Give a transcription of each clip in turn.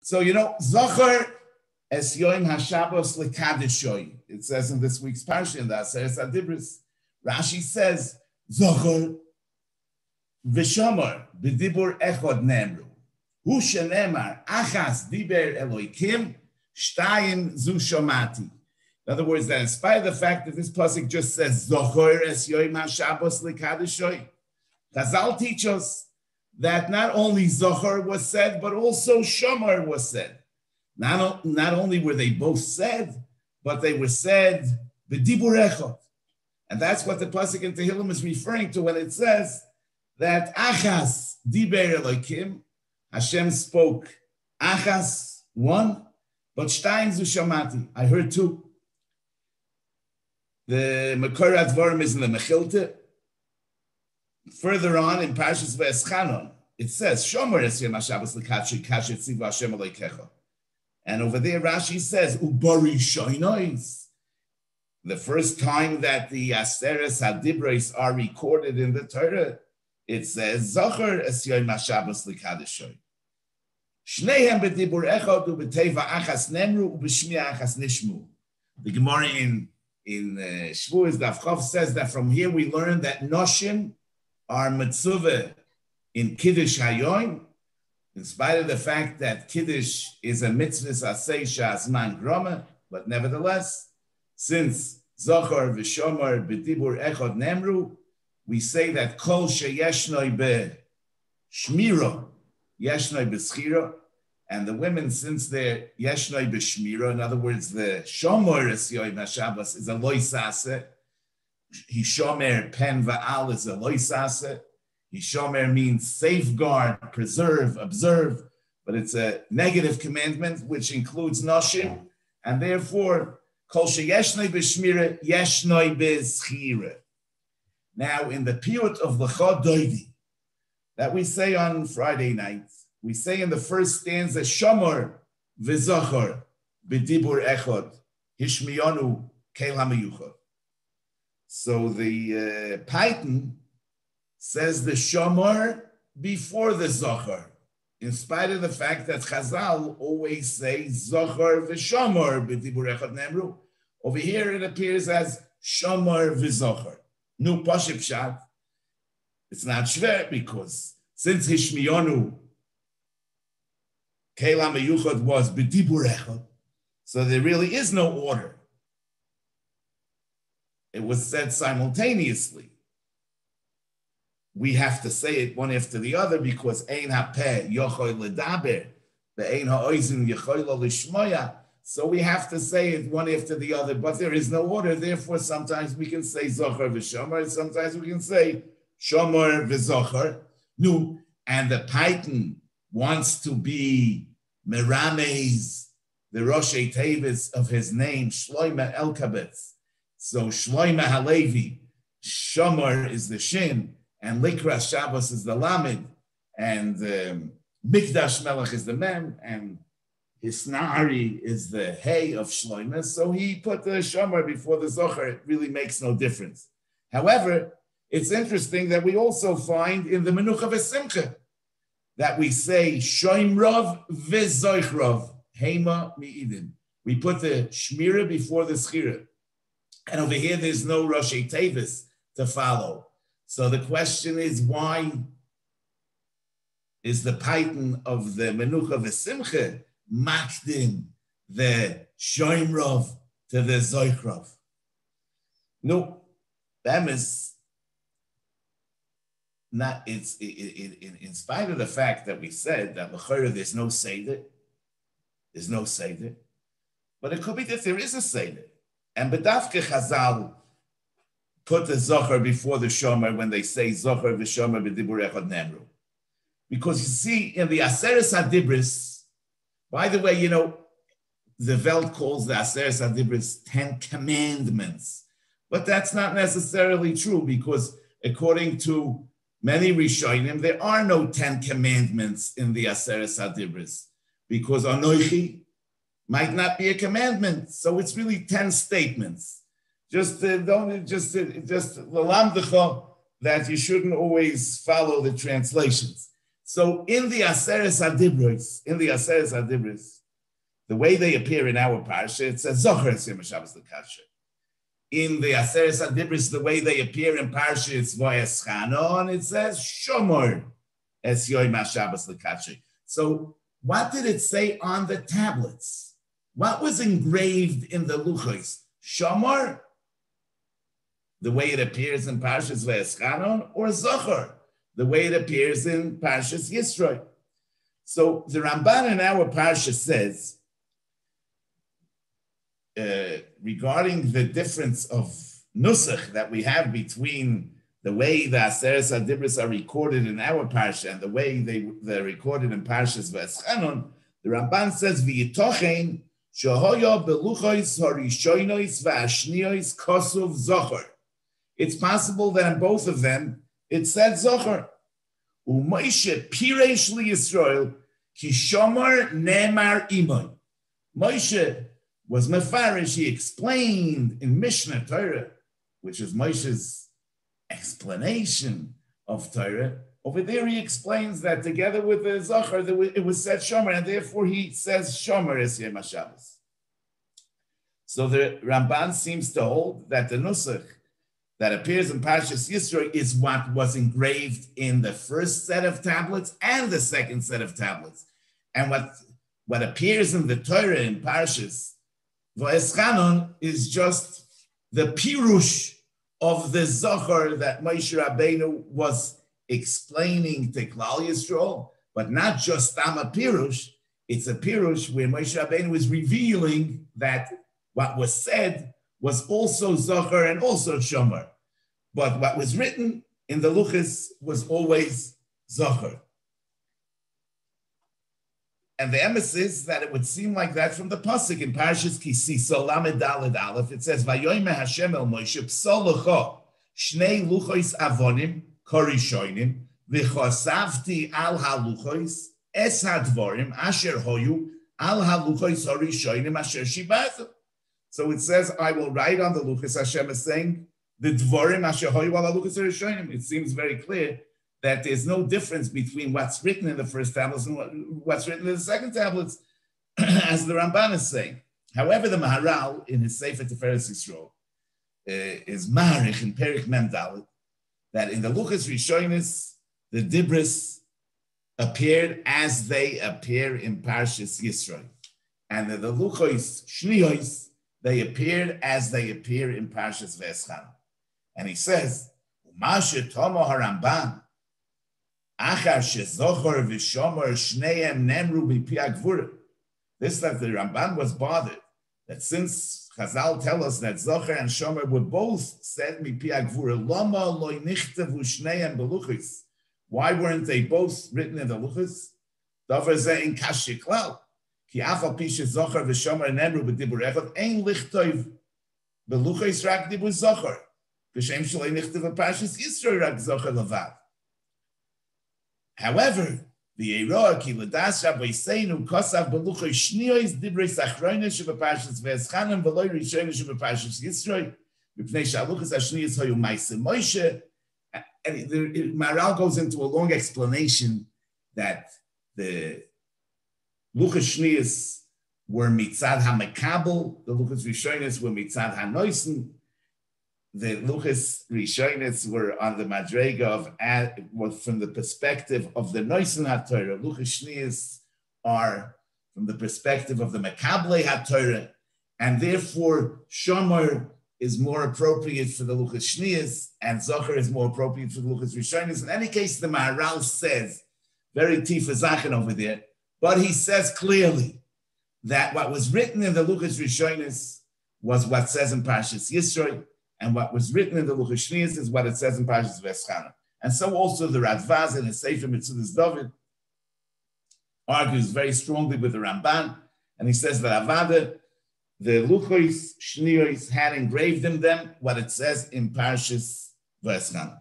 So, Zocher es yoim hashabos lekadishoy. It says in this week's parsha in the Aseres Adibris. Rashi says, Zocher v'shomer b'dibur echod nemru. Hu shenemar achas diber Eloikim shtayim zu shomati. In other words, that in spite of the fact that this pasuk just says, Zocher es yoim hashabos lekadishoy, Chazal teach us that not only Zohar was said, but also Shomer was said. Not only were they both said, but they were said b'dibur echad. And that's what the pasuk in Tehillim is referring to when it says that Achas diber Elokim, Hashem spoke Achas, one, but Shtayim zu shamati, I heard two. The Makor Advarim is in the Mechilta. Further on in Parshas V'eschanon, it says, Shomer es yom HaShabbos l'kadshi kashet tzivu Hashem Elokecha. And over there, Rashi says, Ubari shoynois. The first time that the Aseres HaDibros are recorded in the Torah, it says, Zocher es yom HaShabbos l'kadishoy. Shneihem b'dibur echad u'b'teva achas nemru u'b'shmiya achas nishmu. The Gemara in Shavuos Daf Chof says that from here we learn that Noshim are mitzvah in Kiddush Hayoim, in spite of the fact that Kiddush is a mitzvah asay sha'azman groma, but nevertheless, since Zochar v'Shomer b'dibur echad nemru, we say that kol sheyeshnoi b'shmira, yeshnoi b'schira, and the women, since they're yeshnoi b'shmira, in other words, the Shomer es yoim HaShabbos is a loisase, Hishomer pen va'al is a loisase. Hishomer means safeguard, preserve, observe, but it's a negative commandment which includes noshim, and therefore kol sheyeshnoi b'shmira yeshnoi b'schira. Now, in the piyut of L'cha Doidi that we say on Friday nights, we say in the first stanza, Shomer v'zochor b'dibur echad hishmiyonu kel hamayuchad. So the Python says the Shomer before the Zochar, in spite of the fact that Chazal always say Zochar v'Shomer b'dibur echad nemru. Over here it appears as Shomer v'Zochar. Nu Pashib Pshat. It's not shver because since Hishmiyonu Keilam Yuchad was b'dibur echad, so there really is no order. It was said simultaneously. We have to say it one after the other because ein hapeh yochoy ledaber, ve'ein ha'oizin yochoy lo lishmoya. So we have to say it one after the other, but there is no order. Therefore, sometimes we can say Zochar v'Shomer, sometimes we can say Shomer v'Zochar. No, and the Python wants to be Merames, the Roshei Tevis of his name, Shloime Elkabetz. So Shloime Halevi, Shomer is the Shin, and Likras Shabbos is the Lamed, and Mikdash Melech is the Mem, and Hisnari is the Hey of Shloime. So he put the Shomer before the Zochar. It really makes no difference. However, it's interesting that we also find in the Menucha V'Simcha that we say Shoimrov V'Zoichrov, Hema Mi'idim. We put the Shmira before the Schira. And over here, there's no Roshei Tevis to follow. So the question is, why is the Python of the Menucha V'Simcha makdim the Shoimrov to the Zoichrov? No, that is not, it's in spite of the fact that we said that l'chayra there's no Seder, but it could be that there is a Seder. And B'dafke Chazal put the Zochar before the Shomer when they say Zochar v'Shomer b'dibur echad nemru. Because you see, in the Aseres HaDibros, by the way, the Welt calls the Aseres HaDibros 10 commandments. But that's not necessarily true because according to many Rishonim, there are no 10 commandments in the Aseres HaDibros because Anoichi might not be a commandment. So it's really 10 statements. Just lalamdecha that you shouldn't always follow the translations. So in the Aseres Adibros, the way they appear in our parsha, it says Zocher es Yom Shabbos l'Kasher. In the Aseres Adibros, the way they appear in parsha, it's Vayeschanon, it says Shomor es Yom Shabbos l'Kasher. So what did it say on the tablets? What was engraved in the luchos? Shomor, the way it appears in Parshas Vayeschanon, or Zocher, the way it appears in Parshas Yisro. So the Ramban in our parsha says, regarding the difference of nusach that we have between the way the Aseres Adibros are recorded in our parsha and the way they're recorded in Parshas Vayeschanon, the Ramban says, V'yitochen shehoya beluchos harishonos v'ashniyos kosuv zocher. It's possible that in both of them, it said Zocher. U'Moshe piresh li Yisrael ki shomer nemar imoy. Moshe was mefarish. He explained in Mishnah Torah, which is Moshe's explanation of Torah. Over there, he explains that together with the Zocher, it was said shomer, and therefore he says shomer es Yom HaShabbos. So the Ramban seems to hold that the nusach that appears in Parshas Yisro is what was engraved in the first set of tablets and the second set of tablets. And what appears in the Torah in Parshas Vayeschanon is just the pirush of the Zohar that Moshe Rabbeinu was explaining to Klal Yisrael, but not just Tama Pirush. It's a pirush where Moshe Rabbeinu is revealing that what was said was also Zohar and also Shomer. But what was written in the Luchas was always Zohar. And the emphasis that it would seem like that from the Pasuk in Parshas Kisisa, Lamed Daled Aleph, it says, Vayoyme Hashem el Moshe, Psol Lecho, Shnei Luchos Avonim, Korishoinim, V'chosavti al haluchos, Es hadvorim, Asher Hoyu, al haluchos Horishoinim, Asher Shibatu. So it says, I will write on the Luchas, Hashem is saying, the Dvorim Asher Hoyu al haluchos Horishoinim. It seems very clear that there's no difference between what's written in the first tablets and what's written in the second tablets, as the Ramban is saying. However, the Maharal in his Sefer Tiferes Yisro is Marich in Perik Mem Dalet, that in the Luchas Rishonis, the Dibris appeared as they appear in Parshas Yisro. And in the Luchos Shniyos, they appeared as they appear in Parshas Vayeschanon. And he says, Umashe Tomo HaRamban, Achar shezochor v'shomer shneim nemru b'pi agvura. This that the Ramban was bothered that since Chazal tell us that Zocher and Shomer were both said b'pi agvura, lama loy nichtevu shneim beluchos. Why weren't they both written in the luchos? Davar zeh in kashi klal ki afal pi shezocher v'shomer nemru b'dibur echad ein lichtov beluchos rak dibur Zocher v'shem shalei nichtev Parshas Yisro rak Zocher levad. However, the Eroa ki l'das Rabbi Seinu kosav beluchos shniyos divrei sachroinish b'Parshas Vayeschanon v'loy rishonish b'Parshas Yisro mipnei shaluchas hashniyos hayu ma'aseh Moshe. And the Maharal goes into a long explanation that the luchas shniyos were mitzad haMekabel, the luchas rishonos were mitzad haNoisen. The Luchas Rishonis were on the Madrega of from the perspective of the Noisen HaTorah. Luchas Shniyos are from the perspective of the Mekable HaTorah, and therefore Shomer is more appropriate for the Luchas Shniyos, and Zocher is more appropriate for the Luchas Rishonis. In any case, the Maharal says, very tifa zachen over there, but he says clearly that what was written in the Luchas Rishonis was what says in Parshas Yisro, and what was written in the Luchas Shniyos is what it says in Parshas Vayeschanon. And so also the Radvaz in his Sefer Metzudas David argues very strongly with the Ramban, and he says that Avada, the Luchos Shniyos had engraved in them what it says in Parshas Vayeschanon.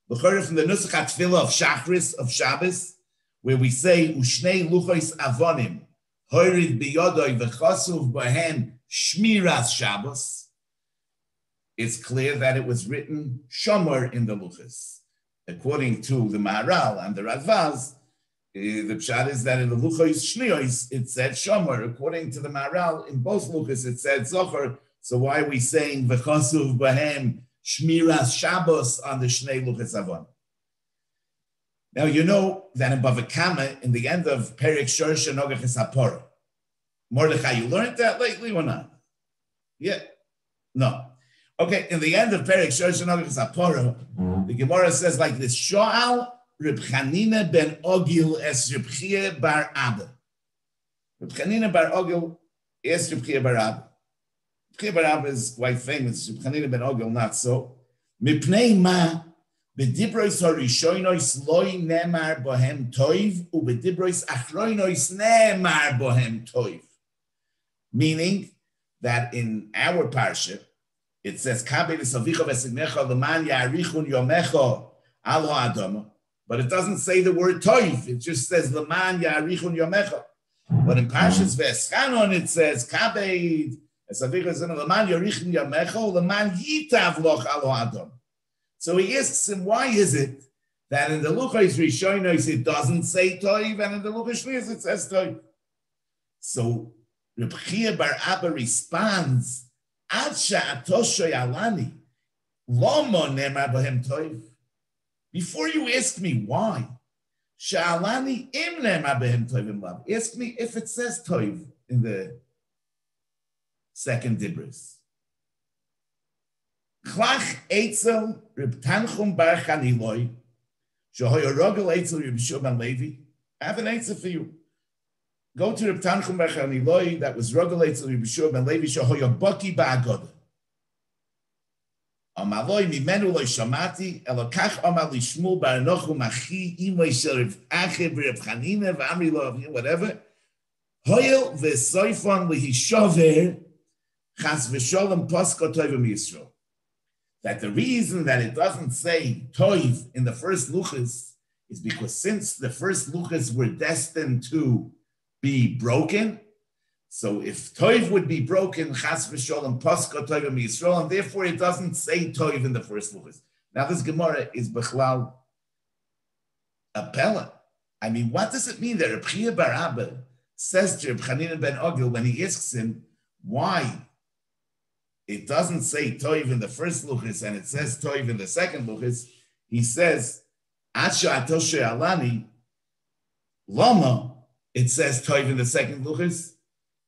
L'chorah from the Nusach HaTfilah of Shachris, of Shabbos, where we say, Ushnei Luchos Avonim, Hoirid Biyodoi V'chasuv Bohem Shmiras Shabbos, it's clear that it was written Shomer in the Luchas. According to the Maharal and the Radvaz, The pshat is that in the Luchos Shniyos, it said Shomer. According to the Maharal, in both Luchos, it said Zocher. So why are we saying V'chosuv Bahem Shmiras Shabbos on the Shnei Luchos Avon? Now, you know that in Bava Kama, in the end of Perek Shor Shenogach Hapor, Mordechai, you learned that lately or not? Yeah. No. Okay, in the end of Perek Shor Shenogach Hapor, the Gemara says like this, Shoal Reb Chanina ben Ogil es Reb Chia bar Abba. Reb Chanina bar Ogil es Reb Chia bar Abba. Reb Chia bar Abba is quite famous. Reb Chanina ben Ogil not so. Mipnei ma bedibrois harishonos loy nemar bohem toiv ubedibrois achronos nemar bohem toiv. Meaning that in our parsha it says Kabel savicha vesignecha leman yarichun yomecha alo adama. But it doesn't say the word toiv. It just says leman yarichun yomecha. But in Parshas V'eschanon it says kabed esavicha zena leman yarichun yomecha leman yitav loch alo adam. So he asks him, why is it that in the Luchos Rishonos it doesn't say toiv and in the Luchos Shniyos it says toiv? So Reb Chia bar Abba responds, Ad she'atoshoy alani lomo nemar bohem toiv. Before you ask me why, Sha'alani im nemar behem toivim lav. Ask me if it says toiv in the second dibros. Chlach eitzel Reb Tanchum bar Chaniloi, shehoy rogel eitzel Reb Yeshua ben Levi. I have an answer for you. Go to Reb Tanchum bar Chaniloi, that was rogel eitzel Reb Yeshua ben Levi, shehoy baki ba'agoda. Amaloi mimenu lo shamati elokach amal lishmul bar nochum achi imoy shel Reb Ache Reb Chanina v'amri lo whatever hoyel v'soifon lihishover chas v'sholem posko toivim Yisro. That the reason that it doesn't say toiv in the first luchas is because since the first luchas were destined to be broken, so if toiv would be broken, chas v'sholem posko toivim Yisrael, and therefore it doesn't say toiv in the first luchas. Now this Gemara is bechlal a pella. I mean, what does it mean that Reb Chia bar Abba says to Reb Chanina ben Ogil when he asks him why it doesn't say toiv in the first luchas and it says toiv in the second luchas? He says, Asha atoshe alani lama. It says toiv in the second luchas.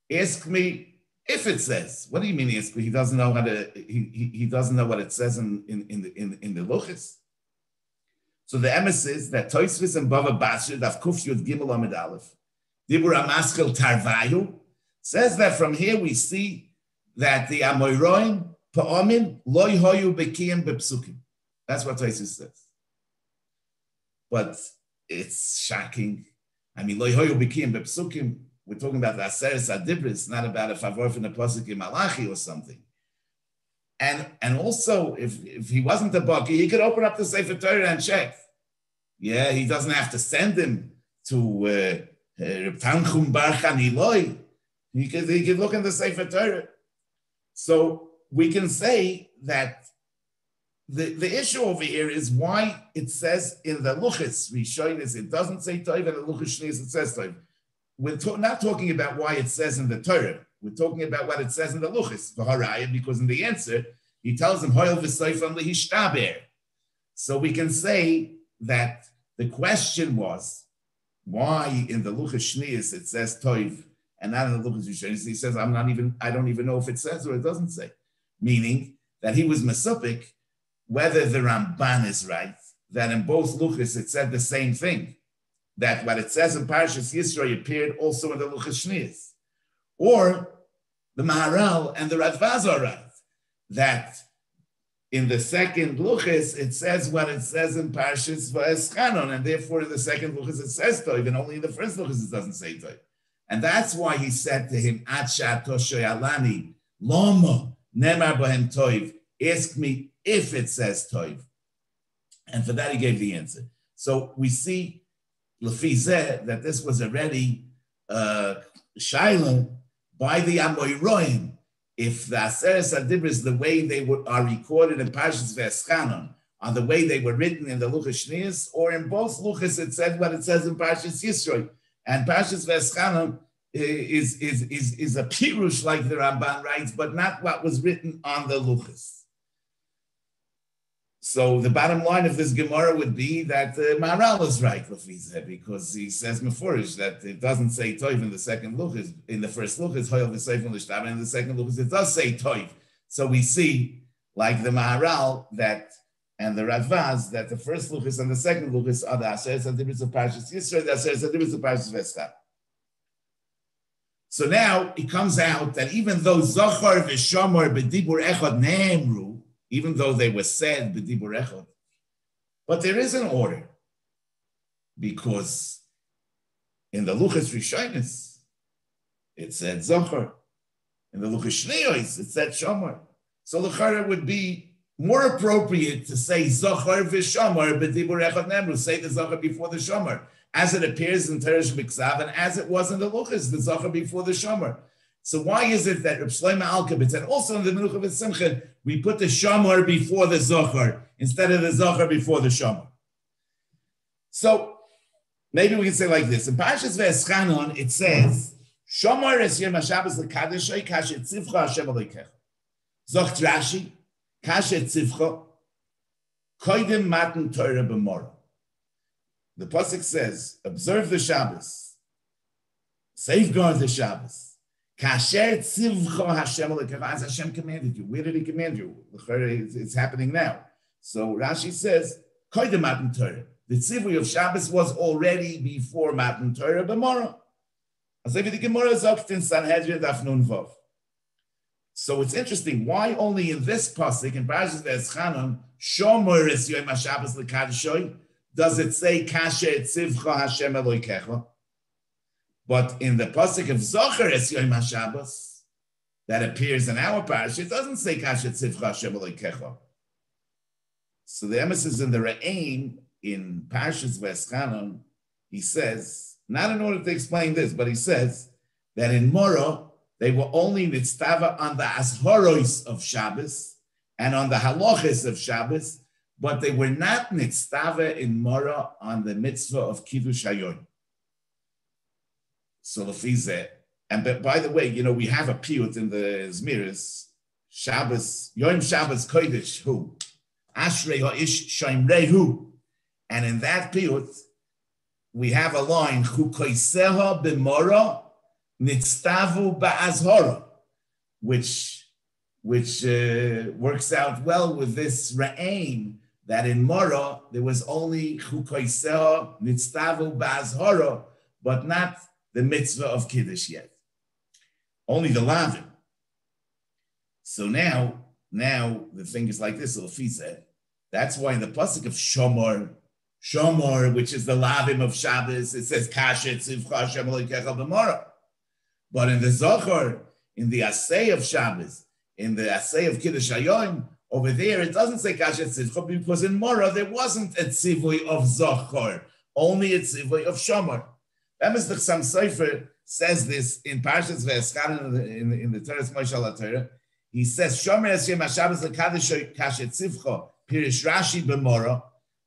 Ask me if it says. What do you mean? Ask me. He doesn't know how to. He doesn't know what it says in the luchas. So the emes is that Tosfos and Bava Basra Daf Kuf Yud Gimel Amid Aleph Dibur Amaschel Tarvayu says that from here we see that the Amoyroim Pa'omim Loi Hoyu Bekiyim Bepsukim. That's what Tosfos says. But it's shocking. I mean, Loi Hoyu Bekiyim Bepsukim. We're talking about the Aseres Adibris, not about a favor from the Pasuk in Malachi or something. And also, if he wasn't a Baki, he could open up the Sefer Torah and check. Yeah, he doesn't have to send him to Reb Tanchum bar Chaniloi. He could look in the Sefer Torah. So we can say that the issue over here is why it says in the Luchas Rishonos it doesn't say Toiv, and the Luchas Shniyos it says Toiv. We're not talking about why it says in the Torah. We're talking about what it says in the Luchas, the Harayah, because in the answer, he tells him, Hoyel v'soifam lihishtaber. So we can say that the question was, why in the Luchas Shniyos it says Toiv, and not in the Luchas Rishonos? He says, I don't even know if it says or it doesn't say. Meaning that he was mesupik, whether the Ramban is right, that in both Luchas it said the same thing. That what it says in Parshas Yisro appeared also in the Luchas Shniyos. Or the Maharal and the Radvaz are right, that in the second Luchas it says what it says in Parshas V'eschanon, and therefore in the second Luchas it says Toiv, and only in the first Luchas it doesn't say Toiv. And that's why he said to him, Acha Toshoy Alani, Lomo, Nemar Bohem Toiv, ask me if it says Toiv. And for that he gave the answer. So we see Lefizeh, that this was already Shaila by the Amoyroim. If the Aseres Adibris, the way they are recorded in Parshas V'eschanon, on the way they were written in the Luchas Shnius, or in both Luchas it said what it says in Parshas Yisro. And Parshas Veschanon is a pirush like the Ramban writes, but not what was written on the Luchas. So the bottom line of this Gemara would be that Maharal is right, because he says Mefurish that it doesn't say Toiv in the second Luchas. In the first Luchas, Hoyel v'Seifon l'Shtav, and in the second Luchas it does say Toiv. So we see, like the Maharal and the Radvaz, that the first Luchas and the second Luchas are the Aseret Adibris of Parshas Yisro, the Aseret Adibris of Parshas Veschanon. So now it comes out that even though Zochar v'Shomor b'Dibur Echad Ne'emru, even though they were said b'Dibur Echad, but there is an order, because in the Luchas Rishonis it said Zochar, in the Luchas Shneos it said Shomor. So l'chara would be more appropriate to say Zochar v'Shomor b'Dibur Echad Ne'emru, say the Zochar before the Shomor, as it appears in Teresh B'Ksav, and as it was in the Luchas, the Zochar before the Shomor. So why is it that Reb Shlomo Alkabetz, and also in the Menucha v'Simcha, we put the Shomor before the Zochar instead of the Zochar before the Shomor? So maybe we can say like this: in Parshas Veschanon it says, "Shomor es Yom HaShabbos l'Kadeshoi kashet tzivcha Hashem Elokecha." Zocht Rashi, kashet tzivcha koydem matan Torah b'morah. The pasuk says, "Observe the Shabbos, safeguard the Shabbos." Kasher tzivcha Hashem Elokecha, as Hashem commanded you. Where did He command you? It's happening now. So Rashi says, "Koydem matan Torah." The tzivui of Shabbos was already before matan Torah b'morah. As if the Gemara zogt in Sanhedrin Daf Nun Vav. So it's interesting. Why only in this pasuk in Parshas Veschanon, Shomor es Yom HaShabbos l'Kadeshoi, does it say Kasher tzivcha Hashem Elokecha? But in the pasuk of Zochar es Yom HaShabbos that appears in our parsha, it doesn't say Kasher tzivcha Hashem Elokecha. So the emphasis in the Re'aim in Parshas Veschanon, he says, not in order to explain this, but he says that in Morah they were only nitztava on the Azhoros of Shabbos and on the halachas of Shabbos, but they were not nitztava in Morah on the mitzvah of Kiddush Hayom. So Lefizeh, and by the way, we have a piyut in the Zmiris, Shabbos, Yom Shabbos Kodesh, who? Ashrei ha'ish shomrehu. And in that piyut, we have a line, Hu koiseha b'morah nitztavu ba'azhora, which works out well with this ra'aim, that in Morah, there was only Hu koiseha nitztavu ba'azhora, but not the mitzvah of Kiddush yet. Only the Lavim. So now the thing is like this, Lefi said. That's why in the pasuk of Shomor, which is the Lavim of Shabbos, it says Kasher tzivcha Hashem Elokecha b'morah. But in the Zochar, in the Asay of Shabbos, in the Asay of Kiddush Hayom, over there it doesn't say Kasher tzivcha, because in Morah there wasn't a tzivui of Zochar, only a tzivui of Shomor. Emes the Chassam Sofer says this in Parshas Veschanon in the Teres Moshe HaTorah. He says, Shomer es Yom HaShabbos l'Kadeshoi kashet tzivcha, Pirish Rashi b'morah,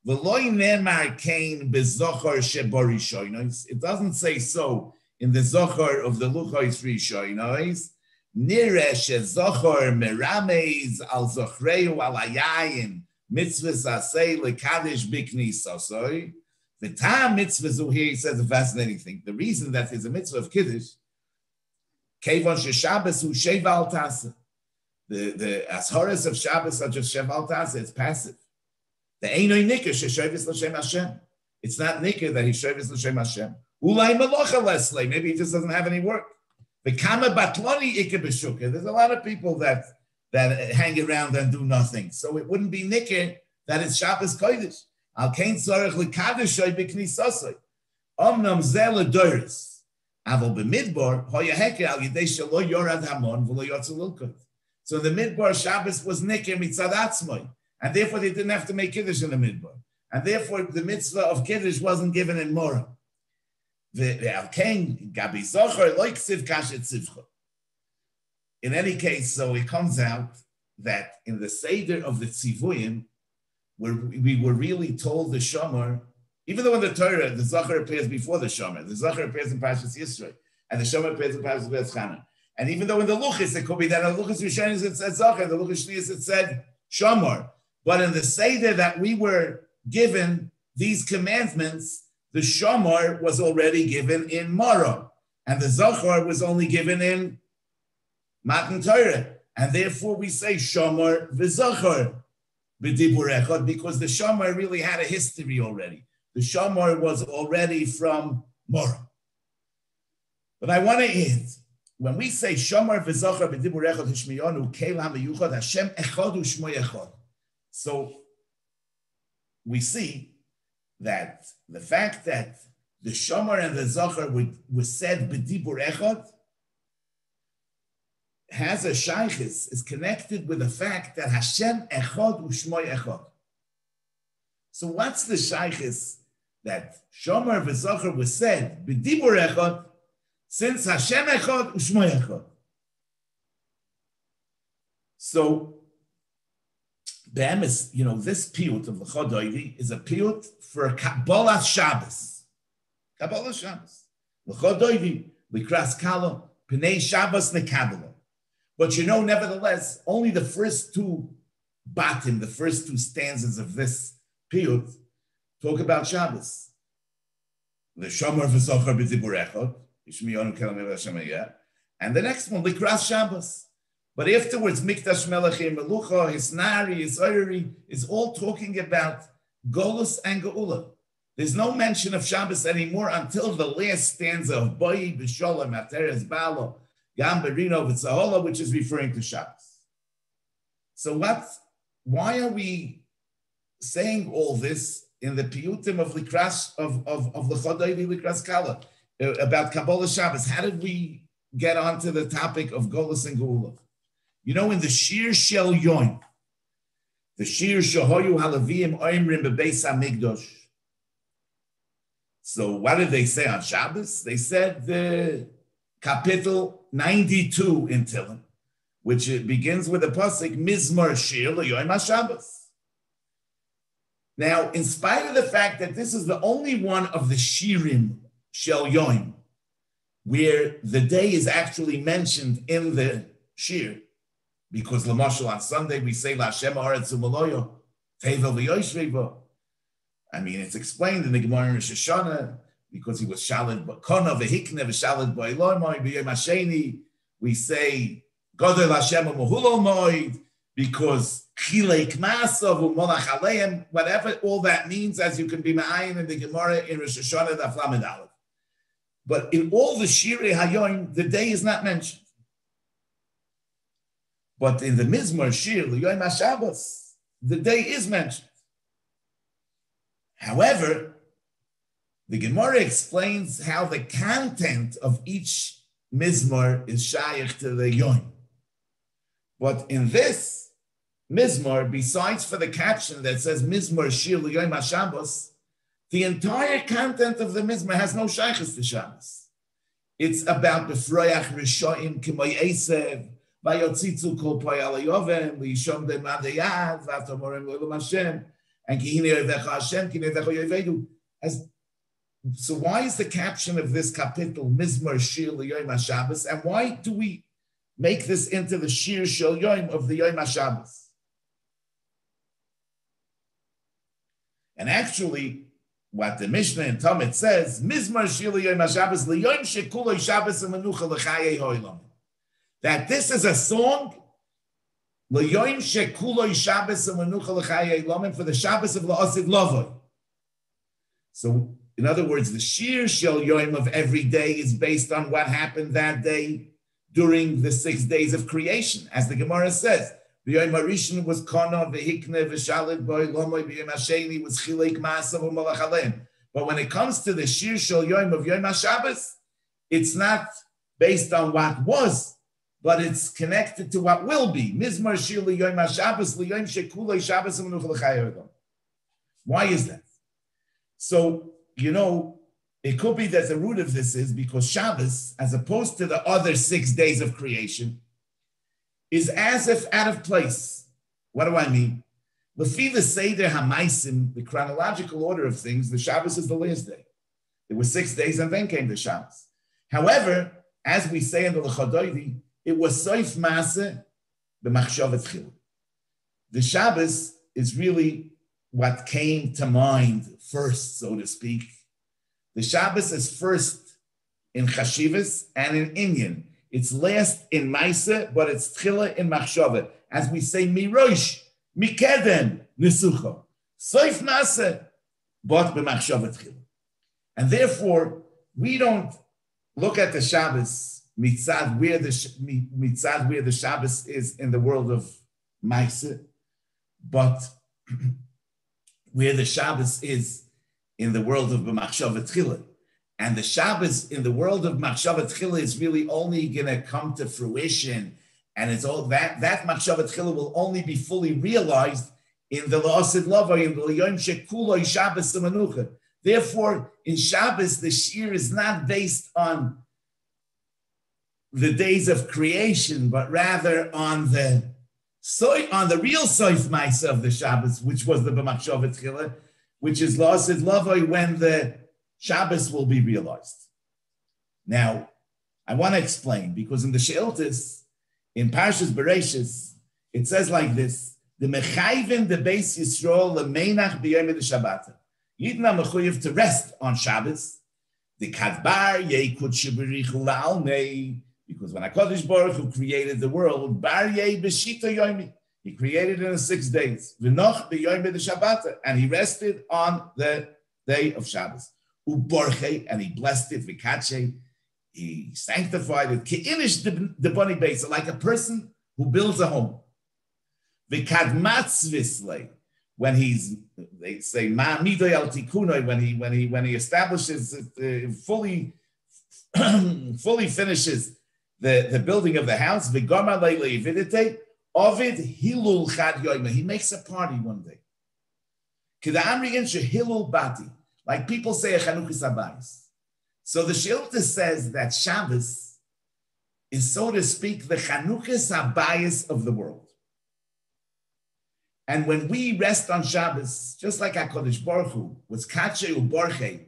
v'loi nemar kein b'zochar shebo rishonos. It doesn't say so in the Zochar of the Luchos Rishonos. Nireh shezochar merameis al zochreu al hayayin mitzvahs asay l'kadesh b'knisosoi. The time mitzvah here, he says a fascinating thing. The reason that there's a mitzvah of Kiddush, Kevon sheShabbos hu sheval tasa. The ashoras of Shabbos are just sheval tasa. It's passive. The einoi nikah sheshovis l'shem Hashem. It's not nikah that he shovis l'shem Hashem. Ulay malocha leslay. Maybe he just doesn't have any work. The kama batloni ikah b'shukah. There's a lot of people that hang around and do nothing. So it wouldn't be nikah that it's Shabbos kodesh. Al kein tzarech l'kadeshoi b'knisosoi. Omnam zeh l'doris. Aval b'midbar hoya heke al yidei shelo yorad hamon v'lo yotzu l'ilkot. So the midbar Shabbos was nikah mitzad atzmoi. And therefore they didn't have to make Kiddush in the midbar. And therefore the mitzvah of Kiddush wasn't given in Morah. In any case, so it comes out that in the Seder of the Tzivuyim, we were really told the Shomer, even though in the Torah, the Zachar appears before the Shomer, the Zachar appears in Parshas Yisro, and the Shomer appears in Parshas Yisro. And even though in the Luchis, it could be that in the Luchis Rishonis it said Zachar, the Luchis Shlius it said Shomer. But in the Seder that we were given these commandments, the Shomer was already given in Mara, and the Zachar was only given in Matan Torah. And therefore we say Shomer v'Zachar b'dibur echad, because the Shomer really had a history already. The Shomer was already from Mara. But I want to add, when we say Shomer v'Zachar b'dibur echad hishmiyonu keil ha'miyuchad Hashem echad u'shmo echad. So we see that the fact that the Shomer and the Zachar were said b'dibur echad has a shaykhis, is connected with the fact that Hashem echad u'shmo echad. So what's the shaykhis that Shomer v'Zachar was said b'dibur echad, since Hashem echad u'shmo echad? So Be'emes, this piyut of L'chad Oivi is a piyut for Kabbalah Shabbos. Kabbalah Shabbos. L'chad Oivi, L'kras Kala, Pnei Shabbos Nekabbalah. But nevertheless, only the first two batim, the first two stanzas of this piyut talk about Shabbos. The Shomer v'Zachar b'dibur echad, Yishmiyonu kelam Hashem hayeh, and the next one, L'kras Shabbos. But afterwards, Mikdash Melechim, Melucha, Hisnari, Hisoyri, is all talking about Golus and Geula. There's no mention of Shabbos anymore until the last stanza of Boi, B'Sholem, Ateres, Balo, Gam, Berino, V'Tzahola, which is referring to Shabbos. So why are we saying all this in the piyutim of Likras, of L'chad Oivi Likras Kala, about Kabbalah Shabbos? How did we get onto the topic of Golus and Geula? In the Shir Shel Yom, the Shir Shahoyu Halavim Oimrim Bebeis HaMikdosh. So what did they say on Shabbos? They said the capital 92 in Tehillim, which it begins with the pasuk Mizmor Shir LeYom HaShabbos. Now, in spite of the fact that this is the only one of the Shirim Shel Yom where the day is actually mentioned in the Shir, because Lamashal on Sunday we say La Shem Haaretz U'Maloyo Tevel V'Yoshvei. I mean, it's explained in the Gemara in Rosh Hashanah because he was Shalad B'Kona V'Hikne V'Shalad B'Elomoy B'Yom HaSheni. We say Godel Hashem U'Mohulo Moed because Chilek Masav U'Molach Aleim. Whatever all that means, as you can be ma'ayin in the Gemara in Rosh Hashanah Daf Lamed Aleph. But in all the Shirei Hayoim, the day is not mentioned. But in the Mizmor Shir, L'Yom HaShabbos, the day is mentioned. However, the Gemara explains how the content of each Mizmor is shaykh to the Yom. But in this Mizmor, besides for the caption that says Mizmor Shir, L'Yom HaShabbos, the entire content of the Mizmor has no shaykhs to Shabbos. It's about the B'froyach Rishoim K'moy Esev, Vayotzitzu kol poyal yovem, lishom de madeyad, vatomorem lo'elam Hashem, and kihine ovecha Hashem, kihine ovecha yovedu. So why is the caption of this kapitel Mizmor Shir L'Yom HaShabbos, and why do we make this into the Shir Shel Yom of the Yom HaShabbos? And actually, what the Mishnah in Talmud says, Mizmor Shir L'Yom HaShabbos, L'Yom Shekulo Shabbos U'Menucha L'Chayei Ho'olam. That this is a song L'Yom Shekulo Shabbos U'Menucha L'Chayei Ho'olam, for the Shabbos of La'asid Lavoi. So, in other words, the Shir Shel Yom of every day is based on what happened that day during the 6 days of creation, as the Gemara says. The Yom HaRishon was Kana, V'Hikne, V'Shalid Boi, Lomoy, V'Yom HaSheni was Chilek Masav U'Malach Aleim. But when it comes to the Shir Shel Yom of Yom HaShabbos, it's not based on what was, but it's connected to what will be. Mizmor Shir L'Yom HaShabbos, L'Yom Shekulei Shabbos U'Menucha L'Chayei Ho'olam. Why is that? So, it could be that the root of this is because Shabbos, as opposed to the other 6 days of creation, is as if out of place. What do I mean? Lefi the Seder HaMaisim, the chronological order of things, the Shabbos is the last day. There were 6 days and then came the Shabbos. However, as we say in the Lechadoidi, it was Soif Maaseh b'machshavat Chil. The Shabbos is really what came to mind first, so to speak. The Shabbos is first in Chashivas and in Inyan. It's last in Maaseh, but it's Tchila in Machshavat. As we say, Mirosh, Mikedem, Nesucha. Soif Maaseh, but b'machshavat Chil. And therefore, we don't look at the Shabbos mitzad where the Shabbos is in the world of Maaseh, but where the Shabbos is in the world of Machshavat Chila. And the Shabbos in the world of Machshavat Chila is really only going to come to fruition, and it's all that Machshavat Chila will only be fully realized in the La'asid Lavai, in the L'Yom Shekuloi Shabbos Semanucha. Therefore, in Shabbos, the shir is not based on the days of creation, but rather on the real Soif Maaseh of the Shabbos, which was the B'machshavat Chila, which is La'asid Lavai, when the Shabbos will be realized. Now, I want to explain, because in the Sheiltis, in Parshas Bereshis, it says like this: the Mechayvin the Beis Yisrael leMeinach b'Yom Shabbat. Yidden are mechuyev to rest on Shabbos. The Kadbar Yekud Sheberichu La'almei, because when HaKadosh Baruch Hu created the world, Bar Yei B'Shita Yomi, he created it in 6 days. V'noch b'Yom Shabbat, and he rested on the day of Shabbos. Uborche, and he blessed it. V'kache, he sanctified it. Ke'inish the bunny base, like a person who builds a home. V'kadmatz v'slei, when they say ma midoy al tikunoi, when he establishes fully finishes the building of the house. V'gama leilei vidite ovid hilul chad yoyma, he makes a party one day. K'da'amrigen shehilul bati, like people say a Chanukas Habayis. So the Sheilta says that Shabbos is, so to speak, the Chanukas Habayis of the world. And when we rest on Shabbos, just like HaKadosh Baruch Hu was Kache Uborche,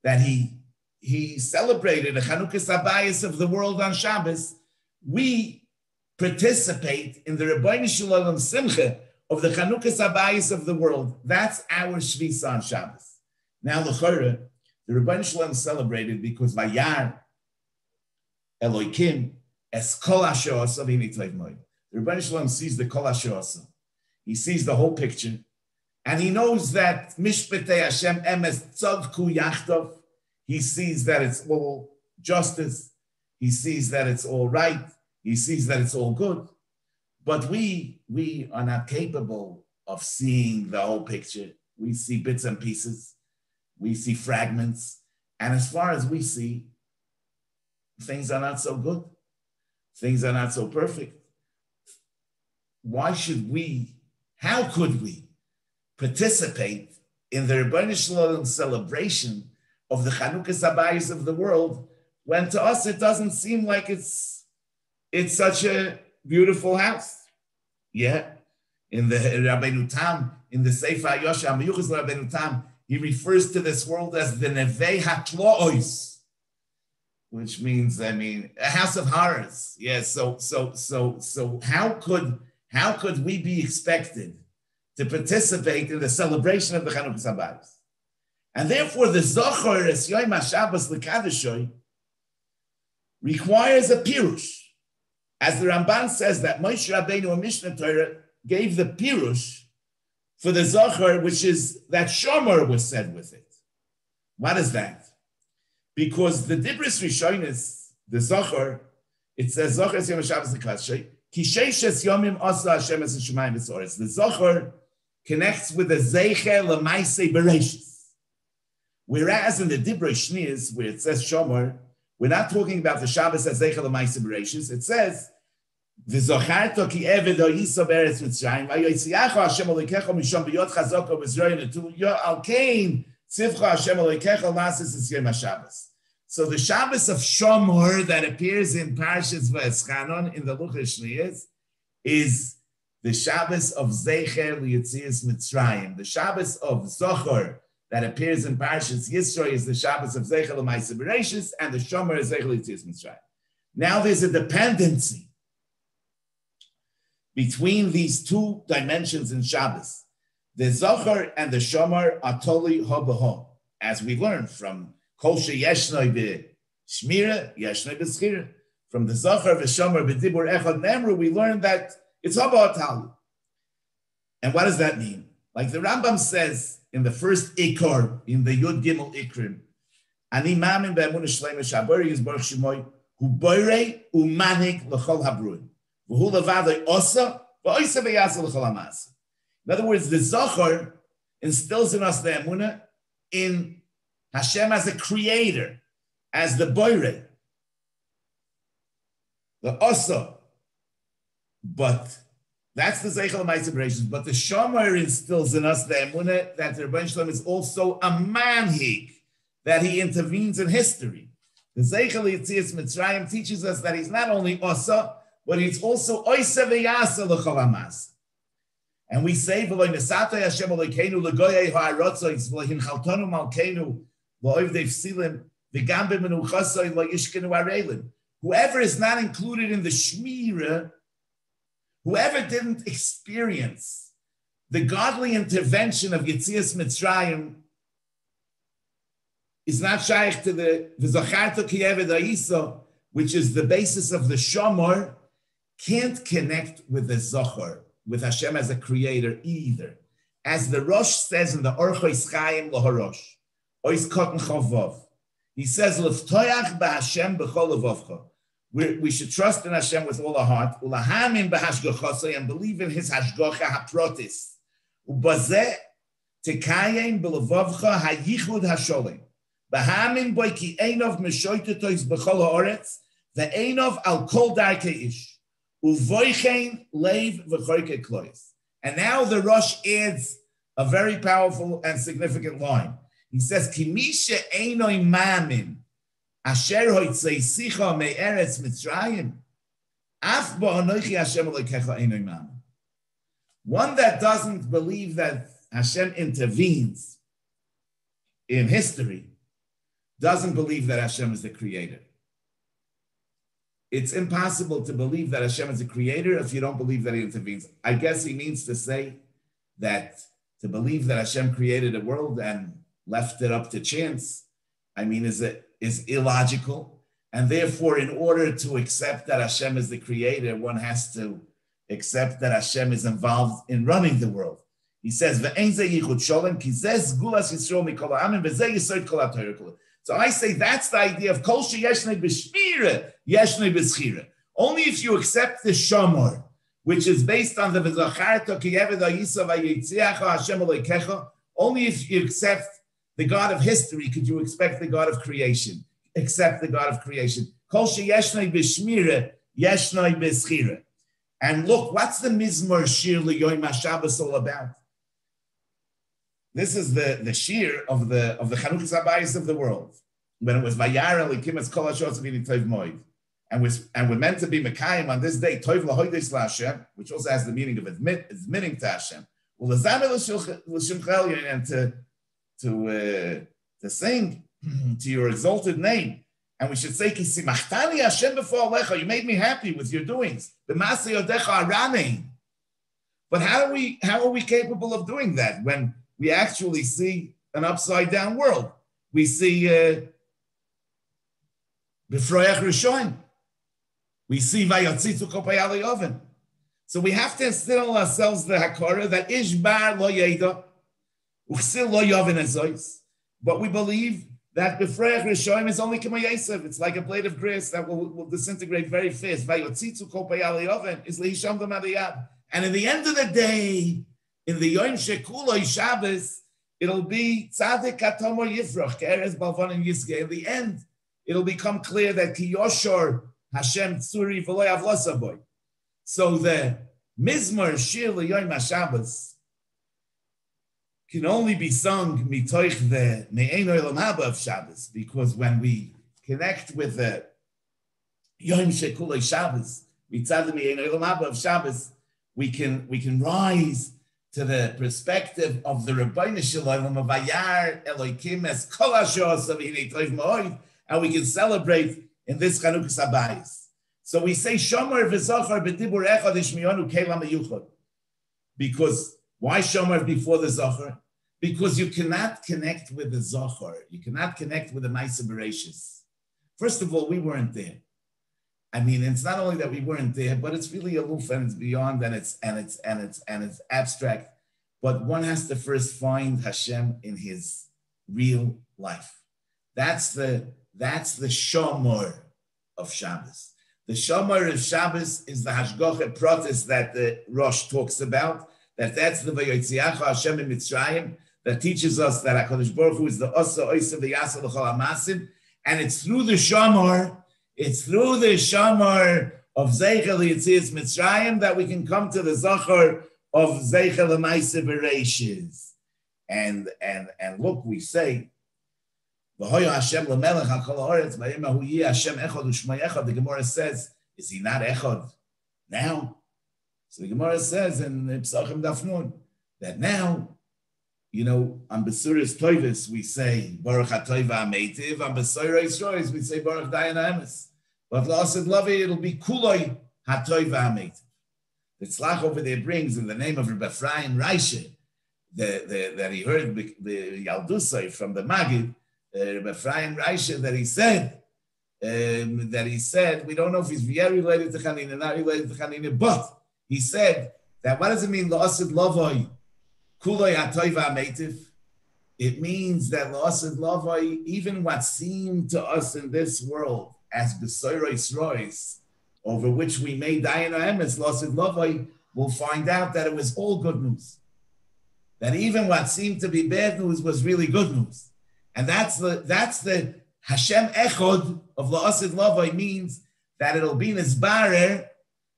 that he celebrated a Chanukas Habayis of the world on Shabbos, we participate in the Rebbeinu Shalom Simcha of the Chanukas Habayis of the world. That's our Shvisa on Shabbos. Now, l'chora, the Rebbeinu Shalom celebrated because Vayar Elokim es kol asher asa v'nitayv moed. The Rebbeinu Shalom sees the kol asher asa. He sees the whole picture, and he knows that mishpetei Hashem emes tzadku yachtov. He sees that it's all justice. He sees that it's all right. He sees that it's all good. But we are not capable of seeing the whole picture. We see bits and pieces. We see fragments. And as far as we see, things are not so good. Things are not so perfect. How could we participate in the Rebbeinu Shalom celebration of the Chanukas Habayis of the world when to us it doesn't seem like it's such a beautiful house? Yeah. In the Rabbeinu Tam, in the Sefer Yosha Rav Yecheskel Rabbeinu Tam, he refers to this world as the Nevei HaTlo'os, which means, a house of horrors. Yeah. So how could we be expected to participate in the celebration of the Chanukas Habayis? And therefore, the Zochor es Yom HaShabbos L'Kadoshoy requires a pirush. As the Ramban says that Moshe Rabbeinu and Mishnah Torah gave the pirush for the Zochor, which is that Shomer was said with it. What is that? Because the Dibris Rishonis, the Zochor, it says Zochor es Yom HaShabbos L'Kadoshoy, Ki sheishes yomim asa Hashem es Shemayim v'Tzoros. The Zochor connects with the Zeicher L'Maaseh Bereshis. Whereas in the Divrei Shnias, where it says Shomer, we're not talking about the Shabbos as Zeicher L'Maaseh Bereshis. It says, V'zocharto ki eved ha'yisa be'eretz Mitzrayim, v'yoytziacha Hashem Elokecha misham b'yod chazoko v'zroya netu al kain tzivcha Hashem Elokecha l'mases es Yom HaShabbos. So the Shabbos of Shomer that appears in Parshas V'eschanon in the Luchas Shniyas is the Shabbos of Zecher L'Yetzias Mitzrayim, the Shabbos of Zochor that appears in Parshas Yisro is the Shabbos of Zecher L'Maaseh Bereishis, and the Shomer is Zecher L'Yetzias Mitzrayim. Now there's a dependency between these two dimensions in Shabbos. The Zochor and the Shomer are totally ho-beho, as we learned from Kol Sheyeshnoi B'Shmira, Yeshnoi B'Schira. From the Zochor V'Shomer B'Dibur Echad Nemru, we learned that it's ho-beho tali. And what does that mean? Like the Rambam says in the first Ikor, in the Yud Gimel Ikrim, Ani Mamin Be'emunah Shleima Shabori Yizborch Shemoy, Hu Boirei Umanik L'chol Habruin, V'hu Levadoi Osa, V'oisa V'yasa L'chol HaMaaseh. In other words, the Zochor instills in us the emunah in Hashem as a creator, as the boire, the osa. But that's the Zeichel L'Maaseh Bereishis. But the Shomer instills in us the emunah that the Rebbeinu Shalom is also a manhig, that he intervenes in history. The Zeichel L'Yetzias Mitzrayim teaches us that he's not only osa, but he's also oisa v'yasa l'chol hamas. And we say, "V'loy nesatay Hashem Elokeinu l'goyei ha'arotzois v'lohin chaltonu malkeinu v'oivdei fsilim v'gam b'menuchasoi lo yishkenu areilim." Whoever is not included in the Shmira, whoever didn't experience the godly intervention of Yetzias Mitzrayim, is not shaykh to the V'zacharto ki eved ha'isa, which is the basis of the Shomor, can't connect with the Zochor, with Hashem as a creator either. As the Rosh says in the Orchois Chaim L'Horosh, Ois Kotten Chavov, he says, L'ftoyach b'Hashem b'chol levavcha. We should trust in Hashem with all our heart, U'lahamin b'hashgochosai, and believe in his hashgocha haprotis. U'bazeh tekayim b'levavcha hayichud hasholim. B'hamin boi ki einov meshoytetois b'chol ha'oretz, ve'einov al kol darkei ish. And now the Rosh adds a very powerful and significant line. He says, Kimisha einoi mamin asher hoitzeisicha me'eretz Mitzrayim af ba'anoichi Hashem Elokecha einoi mamin. One that doesn't believe that Hashem intervenes in history doesn't believe that Hashem is the creator. It's impossible to believe that Hashem is a creator if you don't believe that he intervenes. I guess he means to say that to believe that Hashem created a world and left it up to chance, is illogical. And therefore, in order to accept that Hashem is the creator, one has to accept that Hashem is involved in running the world. He says, so I say that's the idea of kol sheyeshnei b'shmira, yeshnei b'schira. Only if you accept the Shomor, which is based on the v'zacharto ki eved ha'isa v'yetziacha Hashem Elokecha, only if you accept the God of history could you expect the God of creation. Accept the God of creation. Kol sheyeshnei b'shmira, yeshnei b'schira. And look, what's the Mizmor Shir L'Yom HaShabbos all about? This is the shir of the Chanukas Habayis of the world. When it was Vayara Likim Es Kol HaShos V'Yini Tov Moed. And we're meant to be Mekayim on this day, Tov L'Hoides L'Hashem, which also has the meaning of admitting to Hashem. And to sing to your exalted name. And we should say, Ki Simachtani Hashem B'Fo Alecha, you made me happy with your doings. B'Masei Yodecha Aranein. But how are we capable of doing that when we actually see an upside down world? We see B'froyach Rishonim. We see Vayotzitzu Kopay Alei Oven. So we have to instill in ourselves the Hakara that Ishbar lo Yeda, Uchsil lo Yoven Ezois. But we believe that B'froyach Rishonim is only K'ma Yosef. It's like a blade of grass that will disintegrate very fast. Vayotzitzu Kopay Alei Oven is Leisham D'Madiyad. And in the end of the day, in the Yom Shekuloi Shabbos, it'll be Tzadik Katomo Yifrach, Ke'eres Balvan and Yisge. In the end, it'll become clear that Ki Yoshor Hashem Tzuri V'lo Yavlosaboy. So the Mizmor Shir L'Yom HaShabbos can only be sung mitoich the Me'ein Olam Haba of Shabbos, because when we connect with the Yom Shekuloi Shabbos, Mitzad Me'ein Olam Haba of Shabbos, we can rise to the perspective of the Rebbeinu Shalom of Vayar Elokim as Kol Hashos of Hinei Tov Ma'od, and we can celebrate in this Chanukas Habayis. So we say Shomer v'Zochar b'Dibur Echad Ishmiyonu Kelam Yuchad. Because why Shomer before the Zochar? Because you cannot connect with the Zochar. You cannot connect with the Ma'aseh Bereishis. First of all, we weren't there. I mean, it's not only that we weren't there, but it's really aloof and it's beyond and it's abstract. But one has to first find Hashem in his real life. That's the Shomer of Shabbos. The Shomer of Shabbos is the Hashgacha Pratis that the Rosh talks about. That's the Vayotziacha Hashem in Mitzrayim that teaches us that HaKadosh Baruch Hu is the Osa Oisa V'Yasa L'Chol HaMasim, and it's through the Shomer. It's through the Shamar of Zeichel Yetzias Mitzrayim that we can come to the Zachar of Zeichel L'Maaseh Bereishis. And look, we say, V'hoyo Hashem l'melech ha'kol ha'oretz v'yemahu yeh Hashem echad u'shmai echad. The Gemara says, is he not echad now? So the Gemara says in Psachim Daf Nun that now, you know, on Besuris Toivis we say Baruch HaToiv HaMeitiv, on Besuris Rois we say Baruch Dayan HaEmes. But L'Asid Lavi, it'll be Kuloi HaToiv HaMeitiv. The Tzlach over there brings in the name of Rabbi Ephraim Raishe, that he heard the Yaldusai from the Magid, Rabbi Ephraim Raishe, that he said, we don't know if he's very related to Chanina, not related to Chanina, but he said that what does it mean, L'Asid Lavoi, Kuloi HaToiv HaMeitiv? It means that L'Asid Lavoi, even what seemed to us in this world as Besoros Rois, over which we made Dayan HaEmes, L'Asid Lavoi, we'll find out that it was all good news. That even what seemed to be bad news was really good news. And that's the Hashem Echod of L'Asid Lavoi, means that it'll be Nizbarer,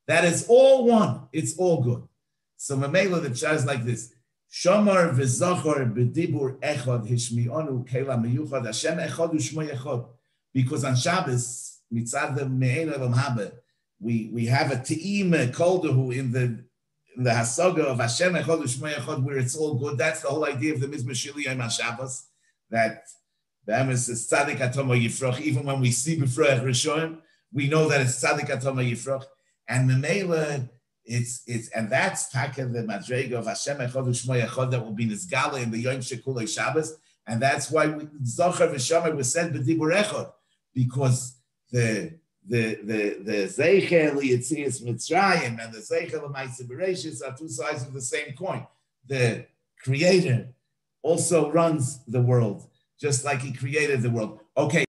that it's all one, it's all good. So Mamela, the pshat is like this: Shamar v'Zachar b'Dibur Echad Hishmionu Kelam Meyuchad Hashem Echad u'Shmo Echad. Because on Shabbos, mitzad the Me'en Olam Haba, we have a Te'im Koldahu in the Hasaga of Hashem Echad u'Shmo Echad, where it's all good. That's the whole idea of the Mizmor Shiliyim on Shabbos, that the Emes is Tzadik Atom Yifroch. Even when we see B'Froach Rishon, we know that it's Tzadik Atom Yifroch. And Memela, and that's Taka the Madrega of Hashem Echad u'Shmo Echad that will be Nizgala in the Yom Shekulei Shabbos, and that's why Zochar v'Shamar was said b'Dibur Echad, because the Zeichel Yetzias Mitzrayim and the Zeichel L'Maaseh Bereishis are two sides of the same coin. The Creator also runs the world, just like He created the world. Okay.